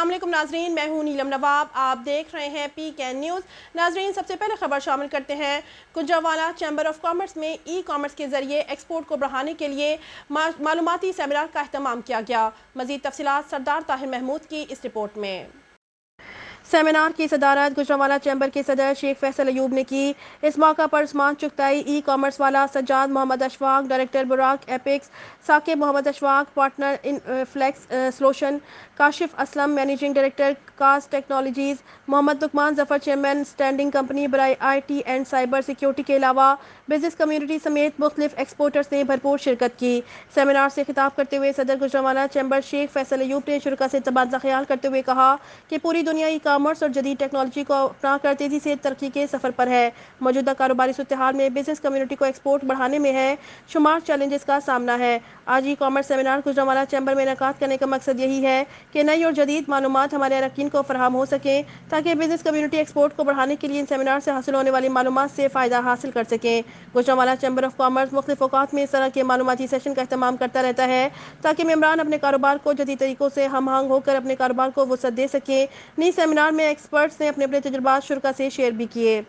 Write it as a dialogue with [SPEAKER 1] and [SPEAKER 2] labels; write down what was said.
[SPEAKER 1] अस्सलाम वालेकुम नाजरीन, मैं हूं नीलम नवाब। आप देख रहे हैं PKN न्यूज़। नाजरीन, सबसे पहले खबर शामिल करते हैं। गुजरांवाला चैम्बर ऑफ कॉमर्स में ई कॉमर्स के जरिए एक्सपोर्ट को बढ़ाने के लिए मालूमाती सेमिनार का अहतमाम किया गया। मजीद तफसीलात सरदार ताहिर महमूद की इस रिपोर्ट में। सेमिनार की सदारत गुजरांवाला चैम्बर के सदर शेख फैसल अयूब ने की। इस मौका पर उस्मान चुगताई, ई कॉमर्स वाला सज्जाद मोहम्मद अशफाक, डायरेक्टर बुराक एपिक्स, Saqib Mohammad Ashfaq, partner in flex solution, Kashif Aslam, managing director कास्ट technologies, Mohammad Luqman Zafar, chairman standing committee बराए IT एंड साइबर सिक्योरिटी के अलावा बिजनेस कम्युनिटी समेत मुख्तलिफ एक्सपोर्टर्स ने भरपूर शिरकत की। सेमिनार से खिताब करते हुए सदर गुजरांवाला चैम्बर शेख फैसल अयूब ने शुरा से तबादला ख्याल करते हुए कहा कि पूरी दुनिया ई कॉमर्स और जदीद टेक्नोलॉजी को अपना कर तेजी से तरक्की के सफर पर है। मौजूदा कारोबारी सूरत-ए-हाल में बिजनेस कम्युनिटी को एक्सपोर्ट बढ़ाने में है शुमार चैलेंजेस का सामना है। आज e commerce seminar Gujranwala chamber में इनेकाद करने का मकसद यही है कि नई और जदीद मालूमात हमारे अरकान को फराहम हो सके ताकि बिजनेस कम्युनिटी एक्सपोर्ट को बढ़ाने के लिए इन सेमिनार से हासिल होने वाली मालूमात से फ़ायदा हासिल कर सकें। गुजरांवाला चैम्बर ऑफ कॉमर्स मुख्तलिफ औकात में इस तरह के मालूमाती सेशन का अहतमाम करता रहता है ताकि मेंबरान अपने कारोबार को जदीद तरीकों से हम आहंग होकर अपने कारोबार को वसअत दे सकें। नई सेमिनार में एक्सपर्ट्स ने अपने अपने तजुर्बात शुरा से शेयर भी किए।